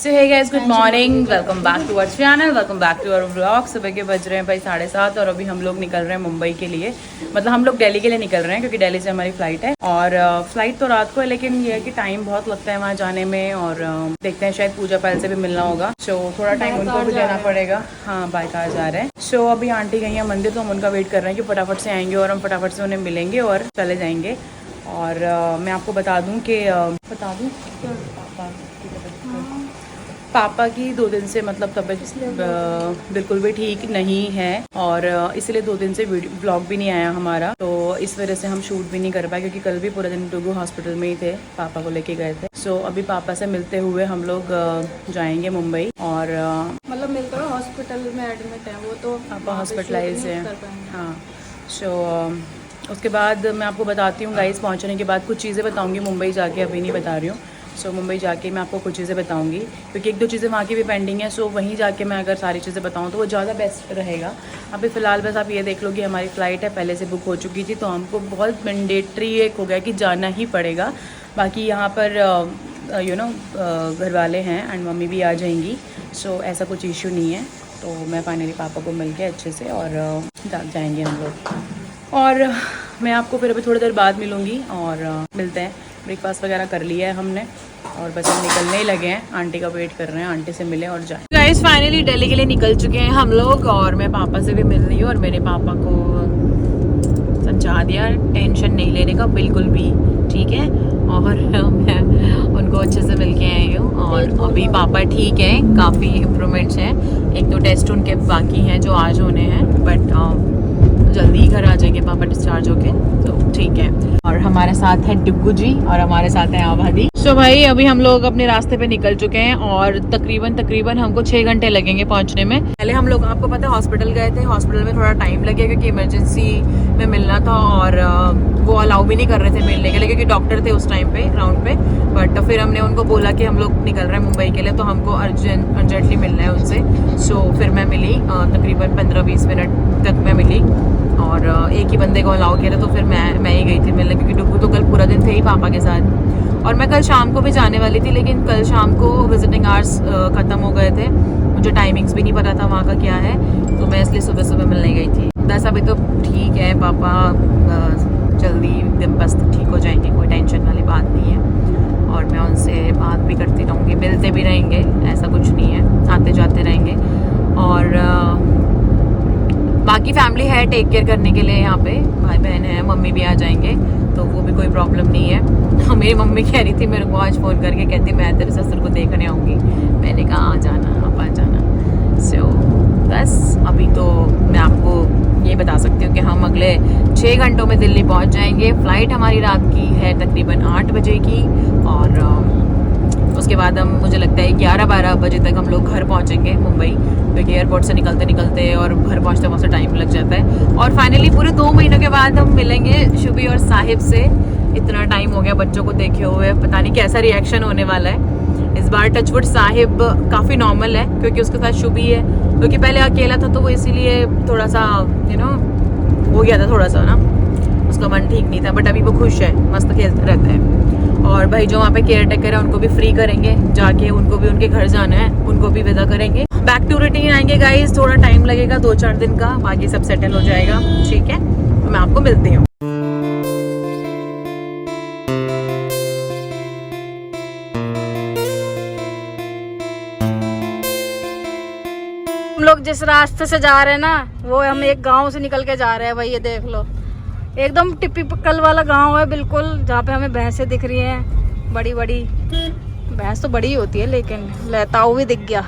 So hey guys, good morning, welcome back to our channel, welcome back to our vlog. सुबह के बज रहे हैं भाई 7:30 और अभी हम लोग निकल रहे हैं मुंबई के लिए। मतलब हम लोग दिल्ली के लिए निकल रहे हैं क्योंकि दिल्ली से हमारी फ़्लाइट है। और फ्लाइट तो रात को है, लेकिन ये है कि टाइम बहुत लगता है वहाँ जाने में। और देखते हैं, शायद पूजा पाल से भी मिलना होगा, सो थोड़ा टाइम उनको भी देना पड़ेगा। हाँ, बाय कार जा रहे हैं। सो अभी आंटी गई है मंदिर, तो हम उनका वेट कर रहे हैं कि फटाफट से आएंगे और हम फटाफट से उन्हें मिलेंगे और चले जाएंगे। और मैं आपको बता दूँ कि पापा की 2 दिन से मतलब तबीयत बिल्कुल भी ठीक नहीं है और इसलिए 2 दिन से व्लॉग भी नहीं आया हमारा। तो इस वजह से हम शूट भी नहीं कर पाए, क्योंकि कल भी पूरा दिन टुगु हॉस्पिटल में ही थे, पापा को लेके गए थे। सो अभी पापा से मिलते हुए हम लोग जाएंगे मुंबई। और मतलब मिलकर हॉस्पिटल में एडमिट है वो, तो पापा हॉस्पिटलाइज है। हाँ, सो उसके बाद मैं आपको बताती हूँ गाइस, पहुँचने के बाद कुछ चीज़ें बताऊँगी मुंबई जाके, अभी नहीं बता रही हूँ। सो मुंबई जाके मैं आपको कुछ चीज़ें बताऊंगी, क्योंकि 1-2 चीज़ें वहाँ की भी पेंडिंग है। सो वहीं जाके मैं अगर सारी चीज़ें बताऊँ तो वो ज़्यादा बेस्ट रहेगा। अभी फ़िलहाल बस आप ये देख लो कि हमारी फ़्लाइट है, पहले से बुक हो चुकी थी, तो हमको बहुत मैंडेटरी एक हो गया कि जाना ही पड़ेगा। बाकी यहाँ पर घर वाले हैं एंड मम्मी भी आ जाएंगी। सो ऐसा कुछ इशू नहीं है। तो मैं फाइनली पापा को मिल के अच्छे से और जाएंगे हम लोग। और मैं आपको फिर अभी थोड़ी देर बाद मिलूँगी और मिलते हैं। ब्रेकफास्ट वगैरह कर लिया है हमने और बस हम निकलने ही लगे हैं। आंटी का वेट कर रहे हैं, आंटी से मिले और जाएं। गाइस फाइनली दिल्ली के लिए निकल चुके हैं हम लोग और मैं पापा से भी मिल रही हूँ और मेरे पापा को समझा दिया टेंशन नहीं लेने का बिल्कुल भी, ठीक है। और मैं उनको अच्छे से मिल के आई हूँ और अभी पापा ठीक है, काफ़ी इम्प्रूवमेंट्स हैं। 1-2 टेस्ट उनके बाकी हैं जो आज होने हैं, बट जल्दी ही घर आ जाएंगे पापा डिस्चार्ज होके, तो ठीक है। और हमारे साथ है डिग्गू जी और हमारे साथ है आबादी। तो भाई अभी हम लोग अपने रास्ते पे निकल चुके हैं और तकरीबन हमको 6 घंटे लगेंगे पहुंचने में। पहले हम लोग, आपको पता है, हॉस्पिटल गए थे। हॉस्पिटल में थोड़ा टाइम लगे क्योंकि इमरजेंसी में मिलना था और वो अलाउ भी नहीं कर रहे थे मिलने के लिए, क्योंकि डॉक्टर थे उस टाइम पे राउंड पे। बट फिर हमने उनको बोला कि हम लोग निकल रहे हैं मुंबई के लिए, तो हमको अर्जेंटली मिलना है उनसे। सो फिर मैं मिली, तकरीबन 15-20 मिनट तक मैं मिली और एक ही बंदे को अलाउ किया था, तो फिर मैं ही गई थी मिलने, क्योंकि डुग्गू तो कल पूरा दिन थे ही पापा के साथ। और मैं कल शाम को भी जाने वाली थी, लेकिन कल शाम को विजिटिंग आवर्स ख़त्म हो गए थे, मुझे टाइमिंग्स भी नहीं पता था वहाँ का क्या है, तो मैं इसलिए सुबह मिलने गई थी। बस अभी तो ठीक है, पापा जल्दी दिन बस ठीक हो जाएंगे, कोई टेंशन वाली बात नहीं है। और मैं उनसे बात भी करती रहूँगी, मिलते भी रहेंगे, ऐसा कुछ नहीं है, आते जाते रहेंगे। और बाकी फैमिली है टेक केयर करने के लिए, यहाँ पे भाई बहन है, मम्मी भी आ जाएंगे, तो वो भी कोई प्रॉब्लम नहीं है। मेरी मम्मी कह रही थी मेरे को आज फ़ोन करके, कहती मैं तेरे ससुर को देखने आऊँगी। मैंने कहा आ जाना, आप आ जाना। सो बस अभी तो मैं आपको ये बता सकती हूँ कि हम अगले 6 घंटों में दिल्ली पहुँच जाएंगे। फ़्लाइट हमारी रात की है तकरीबन 8 बजे की और उसके बाद हम, मुझे लगता है 11-12 बजे तक हम लोग घर पहुँचेंगे मुंबई, क्योंकि एयरपोर्ट से निकलते और घर पहुँचते टाइम लग जाता है। और फाइनली पूरे 2 महीनों के बाद हम मिलेंगे शुभी और साहिब से। इतना टाइम हो गया बच्चों को देखे हुए, पता नहीं कैसा रिएक्शन होने वाला है इस बार। टचवुड साहिब काफ़ी नॉर्मल है क्योंकि उसके साथ शुभी है, क्योंकि पहले अकेला था तो वो इसीलिए थोड़ा सा हो गया था, थोड़ा सा ना उसका मन ठीक नहीं था। बट अभी वो खुश है, मस्त खेलते रहता है। और भाई जो वहाँ पे केयर टेकर है उनको भी फ्री करेंगे जाके, उनको भी उनके घर जाना है, उनको भी विदा करेंगे। बैक टू रूटीन आएंगे गाइस, थोड़ा टाइम लगेगा 2-4 दिन का, बाकी सब सेटल हो जाएगा, ठीक है। तो मैं आपको मिलती हूँ। हम लोग जिस रास्ते से जा रहे हैं ना, वो हम एक गांव से निकल के जा रहे हैं भाई, ये देख लो, एकदम टिपिकल वाला गांव है बिल्कुल, जहाँ पे हमें भैंसें दिख रही हैं, बड़ी बड़ी भैंस तो बड़ी होती है, लेकिन लहताऊ भी दिख गया।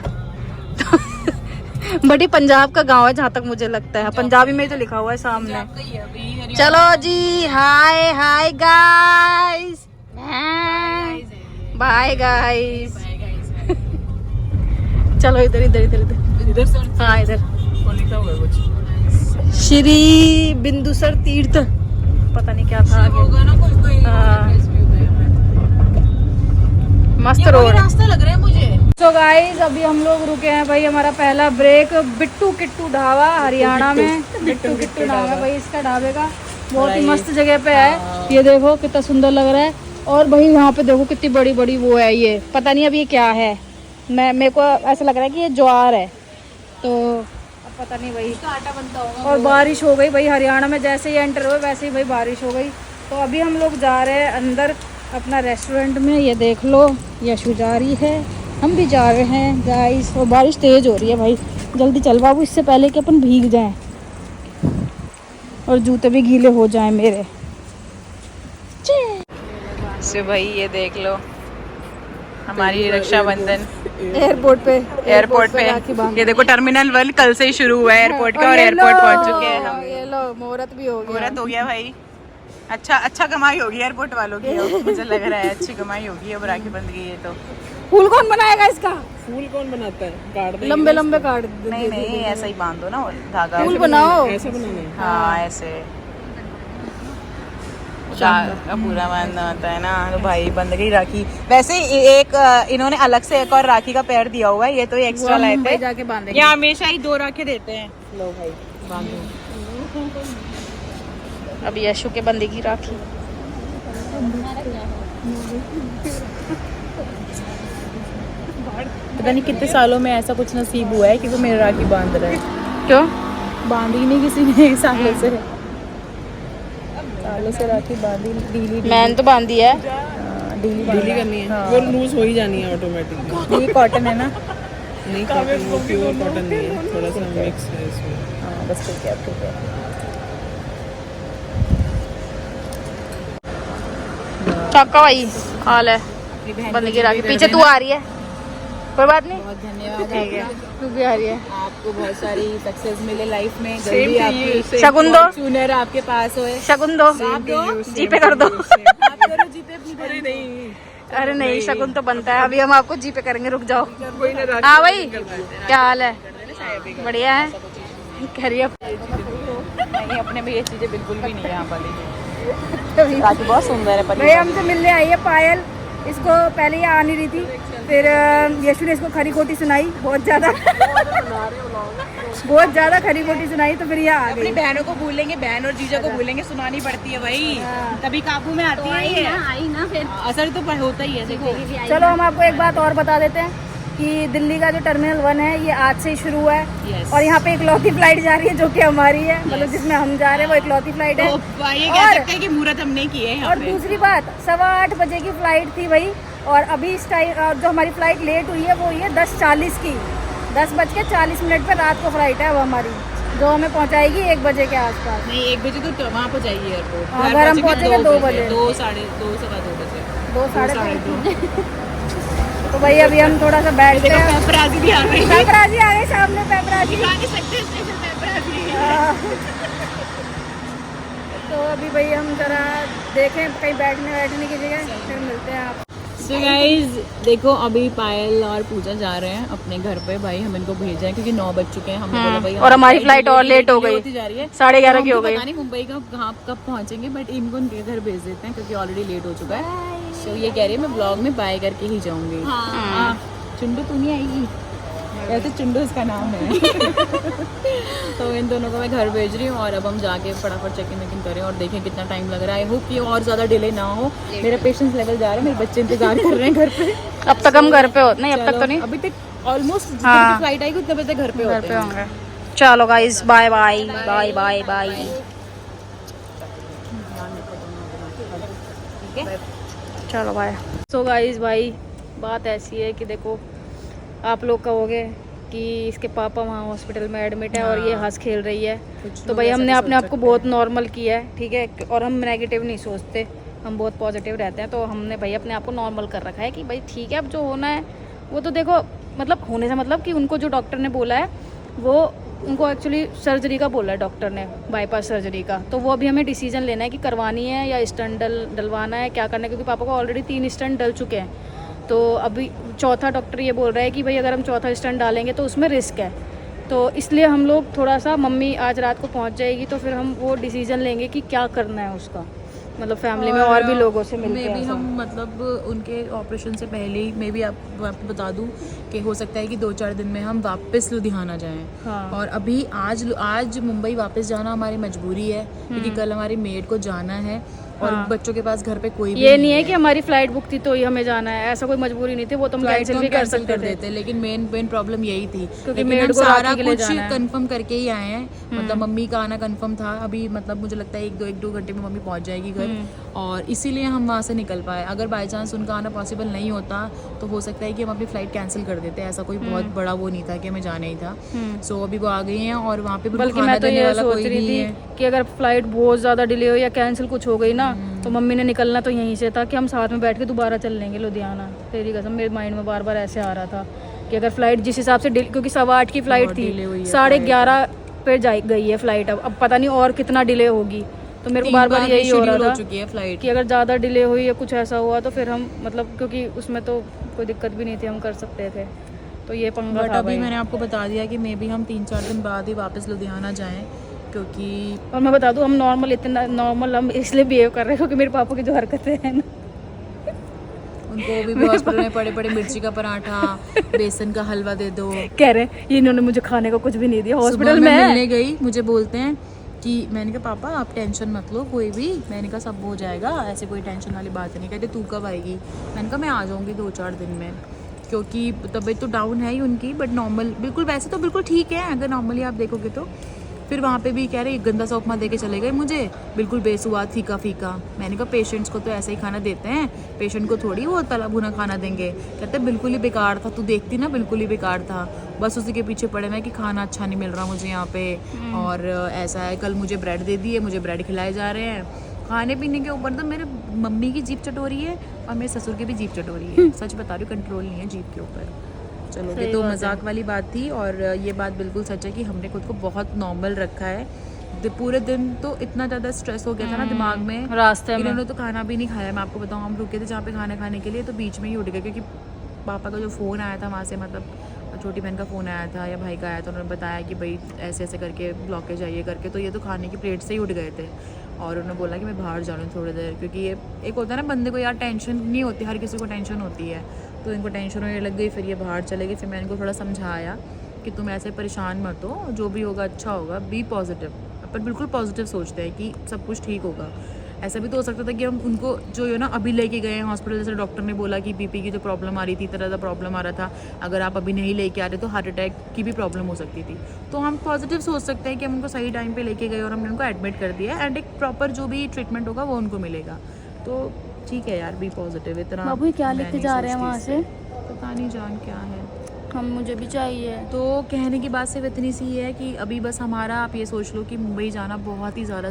बड़ी पंजाब का गांव है जहाँ तक मुझे लगता है, पंजाबी में तो लिखा हुआ है सामने। चलो जी, हाय हाय गाइस, बाय गाइस। चलो इधर इधर इधर इधर, हाँ इधर श्री बिंदुसर तीर्थ, पता नहीं क्या था आगे होगा ना, कोई मस्त रोड रास्ता लग रहा है मुझे। तो गाइस अभी हम लोग रुके हैं भाई, हमारा पहला ब्रेक बिट्टू किट्टू ढाबा हरियाणा में। बिट्टू किट्टू नाम है भाई इसका ढाबे का, बहुत ही मस्त जगह पे है। ये देखो कितना सुंदर लग रहा है। और भाई यहाँ पे देखो कितनी बड़ी बड़ी वो है, ये पता नहीं अब ये क्या है, मेरे को ऐसा लग रहा है कि ये ज्वार है, तो अब पता नहीं भाई। आटा बनता होगा। और बारिश हो गई भाई, हरियाणा में जैसे ही एंटर हुए वैसे ही भाई बारिश हो गई। तो अभी हम लोग जा रहे हैं अंदर अपना रेस्टोरेंट में। ये देख लो, यशु जा रही है, हम भी जा रहे हैं गाइस। और बारिश तेज़ हो रही है भाई, जल्दी चल बाबू, इससे पहले कि अपन भीग जाएं और जूते भी गीले हो जाएं मेरे। सो भाई ये देख लो हमारी रक्षाबंधन एयरपोर्ट पे राखी बांध। ये देखो टर्मिनल 1 कल से ही शुरू हुआ है एयरपोर्ट का, और एयरपोर्ट पहुंच चुके हैं हम। ये लो मुहूर्त भी हो गया। मुहूर्त हो गया भाई। अच्छा कमाई होगी एयरपोर्ट वालों की अब, मुझे लग रहा है अच्छी कमाई होगी अब राखी बंध गई है तो। फूल कौन बनाएगा इसका? फूल कौन बनाता है? काट देंगे लंबे लंबे काट नहीं ऐसा ही बांध दो ना धागा। फूल बनाओ। ऐसे बनाना है। हाँ ऐसे धागा पूरा बांधना होता है ना। तो भाई बंध गई राखी। वैसे एक इन्होंने अलग से एक और राखी का पेयर दिया हुआ है, ये तो एक्स्ट्रा लाए थे। जाके बांधेंगे। ये हमेशा ही 2 राखी देते हैं। लो भाई बांधो। अब यशु के बंदे की राखी। पता नहीं कितने सालों में ऐसा कुछ नसीब हुआ है कि वो मेरी राखी बांध रहा है। क्यों? बांधी नहीं किसी ने सालों से राखी बांधी ढीली मैंने तो बांधी है। ढीली करनी है, वो लूज हो ही जानी है ऑटोमेटिक। ये कॉटन है ना? नहीं कॉटन, वो प्योर कॉटन नहीं है, थोड़ा सा मिक्स है इसमें। हाँ बस ठीक है ठीक है। चक्का भाई हाल है बंद की राखी। पीछे तू आ रही है, कोई बात नहीं, बहुत धन्यवाद। ठीक है, तू भी आ रही है। आपको बहुत सारी सक्सेस मिले लाइफ में, जल्दी आपकी शगुन दो, चूनर आपके पास होए। शगुन दो, जीपे कर दो। आप करो जीपे अपनी। नहीं अरे नहीं, शगुन तो बनता है, अभी हम आपको जीपे करेंगे, रुक जाओ। हाँ भाई क्या हाल है? बढ़िया है, कह रही है। नहीं अपने में ये चीजें बिल्कुल भी नहीं है यहाँ पर। राखी बहुत सुंदर है। भाई हमसे मिलने आई है पायल, इसको पहले ये आ नहीं रही थी, फिर यशु ने इसको खरी खोटी सुनाई बहुत ज़्यादा खरी खोटी सुनाई, तो फिर ये आ अपनी गई। बहनों को भूलेंगे, बहन और जीजा को भूलेंगे, सुनानी पड़ती है भाई, तभी काबू में आती है ये। आई ना फिर असर तो होता ही है देखो। चलो हम आपको एक बात और बता देते हैं कि दिल्ली का जो टर्मिनल 1 है ये आज से ही शुरू हुआ है। Yes. और यहाँ पे एक लौती फ्लाइट जा रही है जो कि हमारी है, मतलब जिसमें हम जा रहे हैं वो एक लौती फ्लाइट है। तो ये कह सकते हैं कि मुहूर्त हमने किए हैं यहाँ और पे। दूसरी बात 8:15 बजे की फ्लाइट थी भाई, और अभी इस टाइम जो हमारी फ्लाइट लेट हुई है वो हुई है 10:40 की। 10:40 पे रात को फ्लाइट है अब हमारी, जो हमें पहुँचाएगी 1 बजे के आसपास। नहीं 1 बजे तो वहाँ पर जाइए एयरपोर्ट। हाँ, घर हम पहुँचेंगे 2 बजे, 2 साढ़े 2 सवा 2 बजे। 2 साढ़े 2। तो भाई अभी हम थोड़ा सा बैठते हैं। पेपराजी भी आ गई। पेपराजी आ गई सामने, पेपराजी। तो अभी भाई हम जरा देखें कहीं बैठने की जगह, फिर मिलते हैं आप। So guys, देखो अभी पायल और पूजा जा रहे हैं अपने घर पे। भाई हम इनको भेजा है क्योंकि 9 बज चुके हैं। हमने बोला भाई और हमारी फ्लाइट और लेट हो गई, होती जा रही है 11:30 की हो गई। पता नहीं मुंबई का कहाँ कब पहुंचेंगे, बट इनको उनके घर भेज देते हैं क्योंकि ऑलरेडी लेट हो चुका है। सो ये कह रही है मैं ब्लॉग में बाय करके ही जाऊंगी। चुंडू तू नहीं आएगी? वैसे चुंडू इसका नाम है। तो इन दोनों को मैं घर भेज रही हूँ और अब हम जाके फटाफट चेक इन करें और देखें कितना टाइम लग रहा है। आई होप कि और ज़्यादा डिले ना हो। मेरा पेशेंस लेवल जा रहा है, मेरे बच्चे इंतजार कर रहे हैं घर पे। अब तक हम घर पे हो नहीं, अब तक तो नहीं, अभी तक ऑलमोस्ट जितने हाँ। फ्लाइट आएगी उतने बजे घर पे होंगे। चलो guys bye bye bye bye bye. चलो बाय। सो गाइस भाई बात ऐसी है कि देखो आप लोग कहोगे कि इसके पापा वहाँ हॉस्पिटल में एडमिट है और ये हंस खेल रही है, तो भाई हमने अपने आप को बहुत नॉर्मल किया है, ठीक है। और हम नेगेटिव नहीं सोचते, हम बहुत पॉजिटिव रहते हैं। तो हमने भाई अपने आप को नॉर्मल कर रखा है कि भाई ठीक है अब जो होना है वो तो देखो, मतलब होने से मतलब कि उनको जो डॉक्टर ने बोला है वो उनको एक्चुअली सर्जरी का बोला है डॉक्टर ने, बाईपास सर्जरी का। तो वो अभी हमें डिसीजन लेना है कि करवानी है या स्टंट डलवाना है, क्या करना है, क्योंकि पापा को ऑलरेडी 3 स्टंट डल चुके हैं। तो अभी चौथा डॉक्टर ये बोल रहा है कि भाई अगर हम चौथा स्टंट डालेंगे तो उसमें रिस्क है। तो इसलिए हम लोग थोड़ा सा, मम्मी आज रात को पहुंच जाएगी तो फिर हम वो डिसीजन लेंगे कि क्या करना है उसका, मतलब फैमिली में और भी लोगों से मिलके भी हम मतलब उनके ऑपरेशन से पहले ही मैं भी आपको बता दूं कि हो सकता है कि 2-4 दिन में हम वापस लुधियाना जाएं। हाँ। और अभी आज मुंबई वापस जाना हमारी मजबूरी है क्योंकि कल हमारी मेड को जाना है और हाँ। बच्चों के पास घर पे कोई भी ये नहीं है कि हमारी फ्लाइट बुक थी तो ही हमें जाना है, ऐसा कोई मजबूरी नहीं थी, वो तो हम फ्लाइट कैंसिल तो भी हम कर कैंसिल सकते कर थे। देते, लेकिन मेन प्रॉब्लम यही थी। क्योंकि लेकिन मेड हम को सारा राखी के लिए कुछ जाना है। कंफर्म करके ही आए हैं, मतलब मम्मी का आना कंफर्म था। अभी मतलब मुझे लगता है 1-2 घंटे में मम्मी पहुंच जाएगी घर, और इसीलिए हम वहाँ से निकल पाए। अगर बाई चांस उनका आना पॉसिबल नहीं होता तो हो सकता है कि हम अपनी फ़्लाइट कैंसिल कर देते, ऐसा कोई बहुत बड़ा वो नहीं था कि हमें जाना ही था। सो अभी वो आ गई हैं और वहाँ पे बल्कि खाना मैं तो देने ये वाला सोच कोई रही नहीं थी है। कि अगर फ्लाइट बहुत ज़्यादा डिले हो या कैंसिल कुछ हो गई ना, तो मम्मी ने निकलना तो यहीं से था कि हम साथ में बैठ के दोबारा चल लेंगे लुधियाना। तेरी कसम मेरे माइंड में बार बार ऐसे आ रहा था कि अगर फ्लाइट जिस हिसाब से क्योंकि 8:15 की फ़्लाइट बहुत delay हुई थी, है 11:30 पे गई है फ़्लाइट। अब पता नहीं और कितना डिले होगी, तो मेरे को 3 बार बार बार यही हो रहा reschedule था हो चुकी है फ्लाइट। कि अगर ज़्यादा डिले हुई या कुछ ऐसा हुआ तो फिर हम मतलब, क्योंकि उसमें तो कोई दिक्कत भी नहीं थी, हम कर सकते थे, तो ये पंगा बट था अभी भाई। मैंने आपको बता दिया कि मे बी हम 3-4 दिन बाद ही वापस लुधियाना जाएं, क्योंकि और मैं बता दूं, हम नॉर्मल हम इसलिए बिहेव कर रहे हैं क्योंकि मेरे पापा की जो हरकतें हैं ना, उनको भी हॉस्पिटल में पड़े पड़े मिर्ची का पराठा, बेसन का हलवा दे दो। कह रहे हैं ये इन्होंने मुझे खाने को कुछ भी नहीं दिया सुबह हॉस्पिटल मैं में। मिलने गई, मुझे बोलते हैं कि, मैंने कहा पापा आप टेंशन मत लो कोई भी, मैंने कहा सब हो जाएगा, ऐसे कोई टेंशन वाली बात नहीं। कहते तू कब आएगी? मैंने कहा मैं आ जाऊँगी 2-4 दिन में, क्योंकि तबीयत तो डाउन है ही उनकी, बट नॉर्मल बिल्कुल, वैसे तो बिल्कुल ठीक है अगर नॉर्मली आप देखोगे तो। फिर वहाँ पे भी कह रहे गंदा सा उपमा दे के चले गए मुझे, बिल्कुल बेसुआद फीका फीका। मैंने कहा पेशेंट्स को तो ऐसे ही खाना देते हैं, पेशेंट को थोड़ी वो तला भुना खाना देंगे। कहते बिल्कुल ही बेकार था, तू देखती ना बिल्कुल ही बेकार था, बस उसी के पीछे पड़े मैं कि खाना अच्छा नहीं मिल रहा मुझे यहाँ पे, और ऐसा है। कल मुझे ब्रेड दे दिए, मुझे ब्रेड खिलाए जा रहे हैं। खाने पीने के ऊपर तो मेरे मम्मी की जीभ चटोरी है और मेरे ससुर की भी जीभ चटोरी है। सच बता रही हूँ, कंट्रोल नहीं है जीभ के ऊपर। चलो ये तो मजाक वाली बात थी, और ये बात बिल्कुल सच है कि हमने खुद को बहुत नॉर्मल रखा है। पूरे दिन तो इतना ज़्यादा स्ट्रेस हो गया था ना दिमाग में, रास्ते में इन्होंने तो खाना भी नहीं खाया। मैं आपको बताऊँ, हम रुके थे जहाँ पे खाना खाने के लिए, तो बीच में ही उठ गए, क्योंकि पापा का जो फ़ोन आया था वहाँ से, मतलब छोटी बहन का फ़ोन आया था या भाई का आया था, उन्होंने बताया कि भाई ऐसे ऐसे करके ब्लॉकेज आइए करके, तो ये तो खाने की प्लेट से ही उठ गए थे। और उन्होंने बोला कि मैं बाहर जा रहा हूँ थोड़ी देर, क्योंकि ये एक होता है ना बंदे को यार, टेंशन नहीं होती, हर किसी को टेंशन होती है, तो इनको टेंशन होने लग गई। फिर ये बाहर चले गए। फिर मैंने इनको थोड़ा समझाया कि तुम ऐसे परेशान मत हो, जो भी होगा अच्छा होगा, बी पॉजिटिव। अपन बिल्कुल पॉजिटिव सोचते हैं कि सब कुछ ठीक होगा। ऐसा भी तो हो सकता था कि हम उनको जो है ना अभी लेके गए हैं हॉस्पिटल, जैसे डॉक्टर ने बोला कि बीपी की जो प्रॉब्लम आ रही थी, तरह का प्रॉब्लम आ रहा था, अगर आप अभी नहीं लेके आ रहे तो हार्ट अटैक की भी प्रॉब्लम हो सकती थी। तो हम पॉजिटिव सोच सकते हैं कि हम उनको सही टाइम पे लेके गए और हमने उनको एडमिट कर दिया, एंड एक प्रॉपर जो भी ट्रीटमेंट होगा वो उनको मिलेगा। तो ठीक है यार, बी पॉजिटिव। इतना बाबू क्या मैं लेके नहीं जा रहे हैं सोचती वहाँ इससे। पता नहीं जान क्या है। हम मुझे भी चाहिए। तो कहने की बात सिर्फ इतनी सी है कि अभी बस हमारा, आप ये सोच लो कि मुंबई जाना बहुत ही ज़्यादा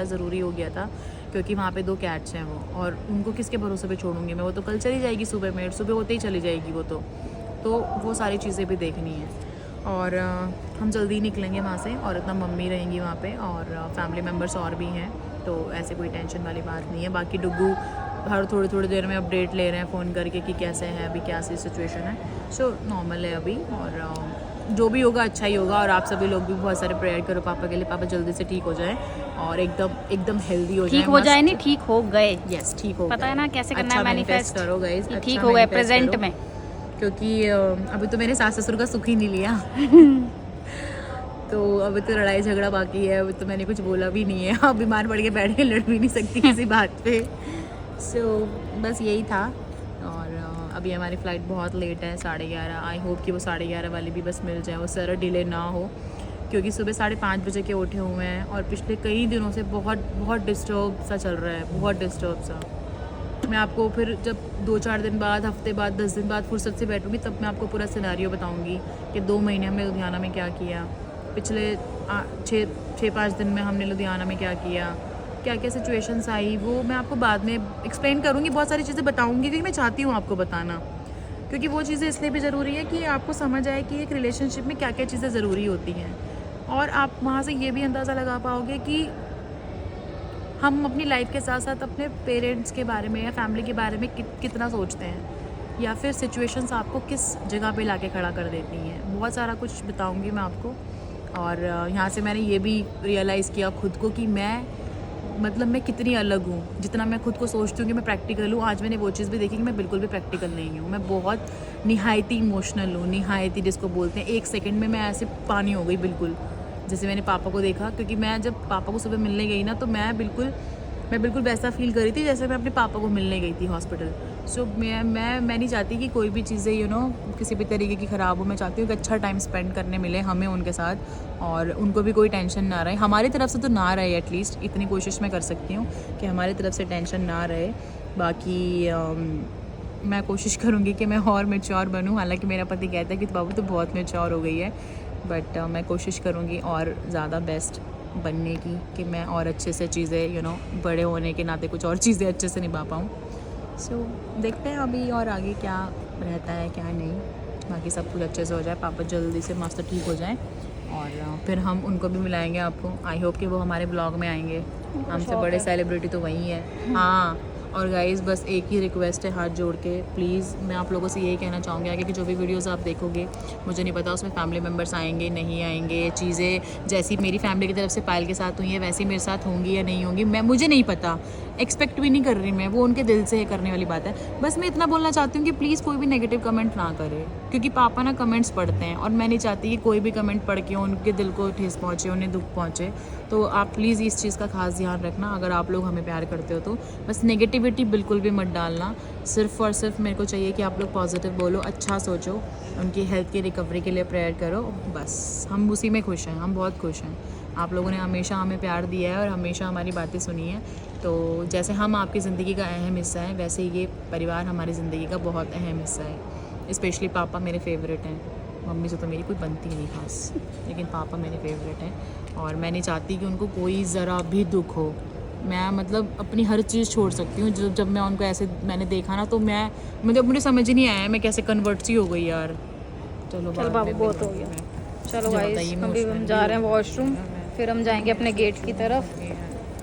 ज़रूरी हो गया था, क्योंकि वहाँ पे 2 कैट्स हैं वो, और उनको किसके भरोसे पे छोड़ूंगी मैं? वो तो कल चली जाएगी सुबह में, सुबह होते ही चली जाएगी वो तो वो सारी चीज़ें भी देखनी है। और हम जल्दी निकलेंगे वहाँ से, और इतना मम्मी रहेंगी वहाँ पे, और फैमिली मेम्बर्स और भी हैं, तो ऐसे कोई टेंशन वाली बात नहीं है। बाकी डुग्गू हर थोड़ी देर में अपडेट ले रहे हैं फ़ोन करके कि कैसे हैं अभी, क्या सी सिचुएशन है। सो नॉर्मल है अभी, और जो भी होगा अच्छा ही होगा। और आप सभी लोग भी बहुत सारे प्रेयर करो पापा के लिए, पापा जल्दी से ठीक हो जाएं और एकदम हेल्दी हो जाए। ठीक हो जाए नहीं, ठीक हो गए। यस, ठीक हो पता है ना कैसे करना अच्छा है मैनिफेस्ट करो गाइस, ठीक हो गए प्रेजेंट में। क्योंकि अभी तो मेरे सास ससुर का सुख ही नहीं लिया तो अभी तो लड़ाई झगड़ा बाकी है। अभी तो मैंने कुछ बोला भी नहीं है, अब बीमार पड़ के बैठ के लड़ भी नहीं सकती किसी बात पे। सो बस यही था। और अभी हमारी फ़्लाइट बहुत लेट है, 11:30। आई होप कि वो 11:30 वाली भी बस मिल जाए, वो सारा डिले ना हो, क्योंकि सुबह 5:30 बजे के उठे हुए हैं, और पिछले कई दिनों से बहुत डिस्टर्ब सा चल रहा है, बहुत डिस्टर्ब सा। मैं आपको फिर जब 2-4 दिन बाद, हफ्ते बाद, 10 दिन बाद फुर्सत से बैठूंगी, तब मैं आपको पूरा सिनेरियो बताऊंगी कि 2 महीने हमने लुधियाना में क्या किया, पिछले 6-5 दिन में हमने लुधियाना में क्या किया, क्या क्या सिचुएशंस आई, वो मैं आपको बाद में एक्सप्लेन करूँगी। बहुत सारी चीज़ें बताऊँगी, क्योंकि मैं चाहती हूँ आपको बताना, क्योंकि वो चीज़ें इसलिए भी ज़रूरी है कि आपको समझ आए कि एक रिलेशनशिप में क्या क्या चीज़ें ज़रूरी होती हैं, और आप वहाँ से ये भी अंदाज़ा लगा पाओगे कि हम अपनी लाइफ के साथ साथ अपने पेरेंट्स के बारे में या फैमिली के बारे में कितना सोचते हैं, या फिर सिचुएशंस आपको किस जगह पे लाके खड़ा कर देती हैं। बहुत सारा कुछ बताऊंगी मैं आपको। और यहाँ से मैंने ये भी रियलाइज़ किया खुद को कि मैं कितनी अलग हूँ। जितना मैं खुद को सोचती हूँ कि मैं प्रैक्टिकल हूँ, आज मैंने वो चीज़ भी देखी कि मैं बिल्कुल भी प्रैक्टिकल नहीं हूँ। मैं बहुत निहायती इमोशनल हूँ, निहायती जिसको बोलते हैं। 1 सेकंड में मैं ऐसे पानी हो गई बिल्कुल। जैसे मैंने पापा को देखा, क्योंकि मैं जब पापा को सुबह मिलने गई ना, तो मैं बिल्कुल मैं बिल्कुल वैसा फील कर रही थी जैसे मैं अपने पापा को मिलने गई थी हॉस्पिटल। सो मैं नहीं चाहती कि कोई भी चीज़ें किसी भी तरीके की ख़राब हो। मैं चाहती हूँ कि अच्छा टाइम स्पेंड करने मिले हमें उनके साथ, और उनको भी कोई टेंशन ना रहे, हमारी तरफ से तो ना रहे। एटलीस्ट इतनी कोशिश मैं कर सकती हूँ कि हमारी तरफ से टेंशन ना रहे। बाकी मैं कोशिश करूँगी कि मैं और मैच्योर बनूँ। हालांकि मेरा पति कहता है कि बाबू तो बहुत मैच्योर हो गई है, बट मैं कोशिश करूँगी और ज़्यादा बेस्ट बनने की, कि मैं और अच्छे से चीज़ें बड़े होने के नाते कुछ और चीज़ें अच्छे से निभा पाऊँ। सो देखते हैं अभी और आगे क्या रहता है क्या नहीं। बाकी सब कुछ अच्छे से हो जाए, पापा जल्दी से मस्त ठीक हो जाएं, और फिर हम उनको भी मिलाएंगे आपको। आई होप कि वो हमारे ब्लॉग में आएंगे। हमसे बड़े सेलिब्रिटी तो वही है। हाँ, और गाइज़ बस एक ही रिक्वेस्ट है हाथ जोड़ के, प्लीज़ मैं आप लोगों से यही कहना चाहूँगी, आगे कि जो भी वीडियोस आप देखोगे, मुझे नहीं पता उसमें फैमिली मेम्बर्स आएंगे नहीं आएंगे, चीज़ें जैसी मेरी फैमिली की तरफ से पायल के साथ हुई है वैसी मेरे साथ होंगी या नहीं होंगी, मुझे नहीं पता, एक्सपेक्ट भी नहीं कर रही मैं, वो उनके दिल से करने वाली बात है। बस मैं इतना बोलना चाहती हूँ कि प्लीज़ कोई भी नेगेटिव कमेंट ना करे, क्योंकि पापा ना कमेंट्स पढ़ते हैं और मैं नहीं चाहती कि कोई भी कमेंट पढ़ के उनके दिल को ठेस पहुँचे, उन्हें दुख पहुँचे। तो आप प्लीज़ इस चीज़ का खास ध्यान रखना, अगर आप लोग हमें प्यार करते हो तो। बस नेगेटिविटी बिल्कुल भी मत डालना, सिर्फ और सिर्फ मेरे को चाहिए कि आप लोग पॉजिटिव बोलो, अच्छा सोचो, उनकी हेल्थ की रिकवरी के लिए प्रेयर करो। बस हम उसी में खुश हैं, हम बहुत खुश हैं। आप लोगों ने हमेशा हमें प्यार दिया है और हमेशा हमारी बातें सुनी हैं। तो जैसे हम आपकी ज़िंदगी का अहम हिस्सा है, वैसे ही ये परिवार हमारी ज़िंदगी का बहुत अहम हिस्सा है। स्पेशली पापा मेरे फेवरेट हैं, मम्मी से तो मेरी कोई बनती नहीं खास, लेकिन पापा मेरे फेवरेट हैं, और मैं नहीं चाहती कि उनको कोई ज़रा भी दुख हो। मैं मतलब अपनी हर चीज़ छोड़ सकती हूँ। जब मैं उनको ऐसे मैंने देखा ना, तो मुझे समझ ही नहीं आया मैं कैसे कन्वर्ट सी हो गई यार। चलो बाबू बहुत हो गया। चलो गाइस अभी हम जा रहे हैं वॉशरूम, फिर हम जाएंगे अपने गेट की तरफ।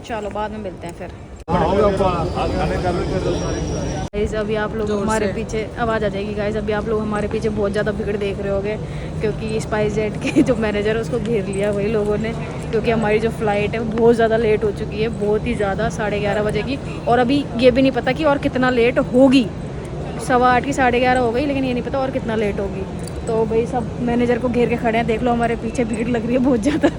चलो बाद में मिलते हैं फिर। गाइस अभी आप लोग हमारे पीछे आवाज़ आ जाएगी। गाइस अभी आप लोग हमारे पीछे बहुत ज़्यादा भीड़ देख रहे होगे, क्योंकि स्पाइस जेट के जो मैनेजर है उसको घेर लिया वही लोगों ने, क्योंकि हमारी जो फ़्लाइट है वो बहुत ज़्यादा लेट हो चुकी है, बहुत ही ज़्यादा, 11:30 बजे की। और अभी ये भी नहीं पता कि और कितना लेट होगी, 8:15 की 11:30 हो गई, लेकिन ये नहीं पता और कितना लेट होगी। तो भाई सब मैनेजर को घेर के खड़े हैं, देख लो हमारे पीछे भीड़ लग रही है बहुत ज़्यादा।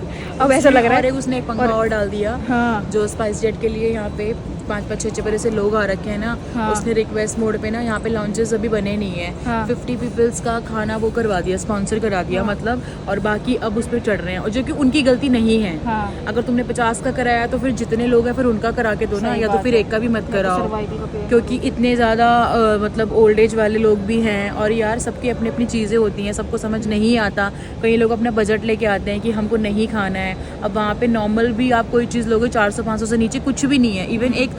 अब ऐसा लग रहा है उसने एक पंखा और डाल दिया। हाँ, जो स्पाइस जेट के लिए यहाँ पे 5-6 बजे से लोग आ रखे हैं ना। हाँ, उसने रिक्वेस्ट मोड पे ना यहाँ पे लॉन्चेस अभी बने नहीं है। हाँ, 50 पीपल्स का खाना वो करवा दिया, स्पॉन्सर करा दिया। हाँ, मतलब, और बाकी अब उस पर चढ़ रहे हैं, और जो कि उनकी गलती नहीं है। हाँ, अगर तुमने 50 का कराया तो फिर जितने लोग हैं फिर उनका करा के दो ना, या तो फिर एक का भी मत कराओ, क्योंकि इतने ज़्यादा मतलब ओल्ड एज वाले लोग भी हैं, और यार सबकी अपनी अपनी चीज़ें होती हैं, सबको समझ नहीं आता। कई लोग अपना बजट लेके आते हैं कि हमको नहीं खाना है। अब वहाँ पे नॉर्मल भी आप कोई चीज़ लोगे 400-500 से नीचे कुछ भी नहीं है। इवन एक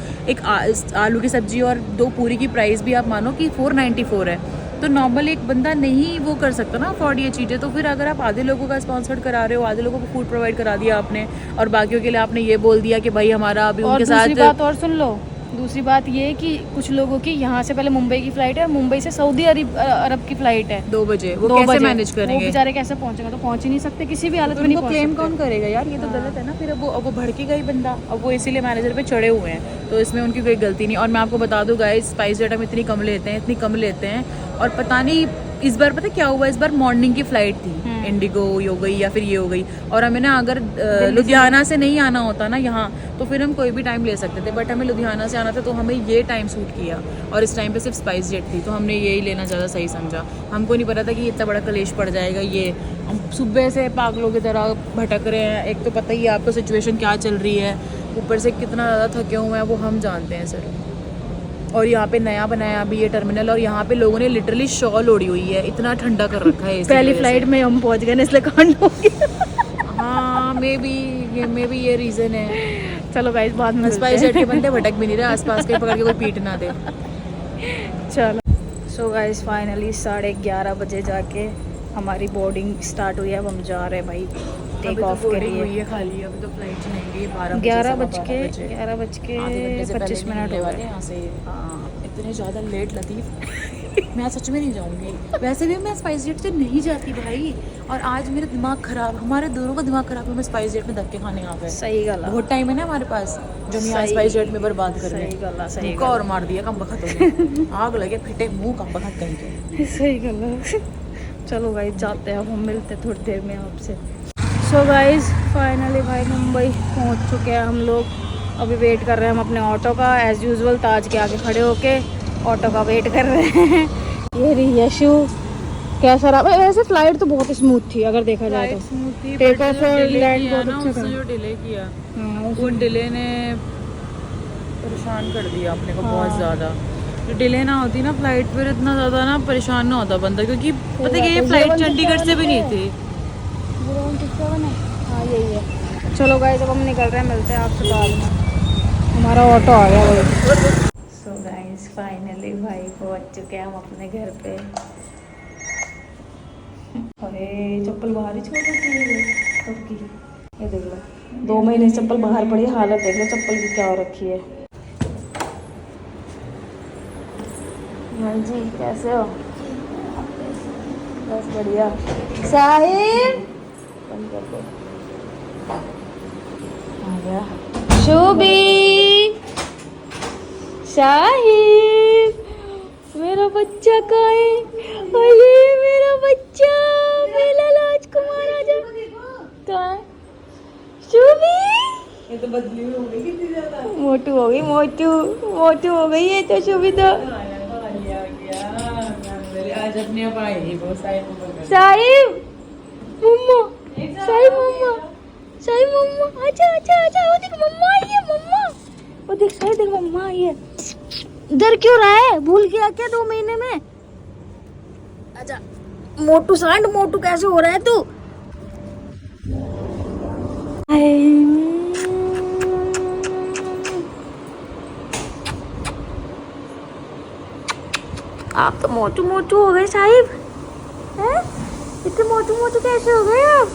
आलू की सब्जी और 2 पूरी की प्राइस भी आप मानो कि 494 है। तो नॉर्मल एक बंदा नहीं वो कर सकता ना अफोर्ड ये चीज़ें। तो फिर अगर आप आधे लोगों का स्पॉन्सर्ड करा रहे हो, आधे लोगों को फूड प्रोवाइड करा दिया आपने, और बाकियों के लिए आपने ये बोल दिया कि भाई हमारा अभी उनके साथ। दूसरी बात और सुन लो, दूसरी बात ये है कि कुछ लोगों की यहाँ से पहले मुंबई की फ़्लाइट है और मुंबई से सऊदी अरब की फ़्लाइट है 2 बजे। वो कैसे मैनेज करेंगे? वो बेचारे कैसे पहुँचेंगे? तो पहुँच ही नहीं सकते, किसी भी हालत में नहीं पहुँच सकते। क्लेम कौन करेगा यार? ये तो गलत है ना। फिर अब वो भड़की गई बंदा, अब वो इसीलिए मैनेजर पे चढ़े हुए हैं, तो इसमें उनकी कोई गलती नहीं। और मैं आपको बता दूँ गाइस, स्पाइस जेट हम इतनी कम लेते हैं, और पता नहीं इस बार पता क्या हुआ, इस बार मॉर्निंग की फ़्लाइट थी, इंडिगो हो गई या फिर ये हो गई, और हमें ना अगर लुधियाना से नहीं आना होता ना यहाँ, तो फिर हम कोई भी टाइम ले सकते थे, बट हमें लुधियाना से आना था, तो हमें ये टाइम सूट किया, और इस टाइम पे सिर्फ स्पाइस जेट थी, तो हमने यही लेना ज़्यादा सही समझा। हमको नहीं पता था कि इतना बड़ा कलेश पड़ जाएगा। ये हम सुबह से पागलों की तरह भटक रहे हैं, एक तो पता ही है आपको सिचुएशन क्या चल रही है, ऊपर से कितना ज़्यादा थके हुए हैं वो हम जानते हैं सर। और यहाँ पे नया बनाया अभी ये टर्मिनल, और यहाँ पे लोगों ने लिटरली शॉल ओढ़ी हुई है, इतना ठंडा कर रखा है। पहली फ्लाइट में हम पहुँच गए, इसलिए कांड हो गया। हाँ, मे बी ये रीज़न है। चलो गाइस बाद में स्पाइस जेट के बंदे भटक भी नहीं रहे, आसपास के पकड़ के कोई पीट ना दे। चलो सो गाइस फाइनली 11:30 बजे जाके हमारी बोर्डिंग स्टार्ट हुई है। अब हम जा रहे हैं भाई टेक ऑफ के लिए। खाली अभी तो फ्लाइट नहीं, 11 बज के 25 मिनट हो गए यहाँ से। हाँ, इतने ज़्यादा लेट लतीफ़ मैं सच में नहीं जाऊँगी। वैसे भी मैं स्पाइस जेट से नहीं जाती भाई, और आज मेरा दिमाग ख़राब, हमारे दोनों का दिमाग ख़राब है। मैं स्पाइस जेट में धक्के खाने यहाँ पे। सही गला, बहुत टाइम है ना हमारे पास जो हम यहाँ स्पाइस जेट में बर्बाद कर रहे हैं। सही गला, और मार दिया कम बखत हो गया, आग लगे फिटे मुँह कम बखत कहीं। सही गला। चलो गाइस जाते हैं, अब हम मिलते हैं थोड़ी देर में आपसे। सो गाइस फाइनली भाई मुंबई पहुंच चुके हैं हम लोग। अभी वेट कर रहे हैं हम अपने ऑटो का एज यूजुअल, ताज के आगे खड़े होके ऑटो का वेट कर रहे हैं। ये रही यशु, कैसा रहा? वैसे फ्लाइट तो बहुत स्मूथ थी अगर देखा जाए तो। टेक ऑफ और लैंड बहुत अच्छा था। जो डिले किया हाँ, वो डिले ने परेशान कर दिया अपने को हाँ। बहुत ज़्यादा। जो डिले ना होती ना फ्लाइट पर इतना ज़्यादा ना परेशान ना होता बंदा, क्योंकि पता है ये फ्लाइट चंडीगढ़ से भी नहीं थी। हाँ यही है। चलो गाइस अब हम निकल रहे हैं, मिलते हैं आपसे बाद में। हमारा ऑटो आ गया भाई। सो गाइस फाइनली भाई पहुंच चुके हैं हम अपने घर पे। अरे चप्पल बाहर ही छोड़ रखी है कब की, ये देख लो 2 महीने से चप्पल बाहर पड़ी है, हालत देख लो चप्पल की क्या हो रखी है। हाँ जी कैसे हो? बस बढ़िया। साहिब बंद कर दो। आ गया शोभी, शाहिब मेरा बच्चा कहाँ है? अरे मेरा बच्चा, मेरा राजकुमार आजा। कहाँ है शोभी? ये तो बदली हुई हो गई कितनी ज्यादा। मोटू हो गई, मोटू मोटू हो गई है तो शोभी तो। आज अपने आप आई वो साइड साहिब मम्मा, साहिब मम्मा, साहिब मम्मा आजा आजा आजा। वो देख मम्मा आई है, मम्मा वो देख साहिब, देख मम्मा आई है। डर क्यों रहा है? भूल गया क्या 2 महीने में? आजा मोटू सांड, मोटू कैसे हो रहा है तू? आप तो मोटू मोटू हो गए साहिब हैं? इतने मोटू मोटू कैसे हो गए आप?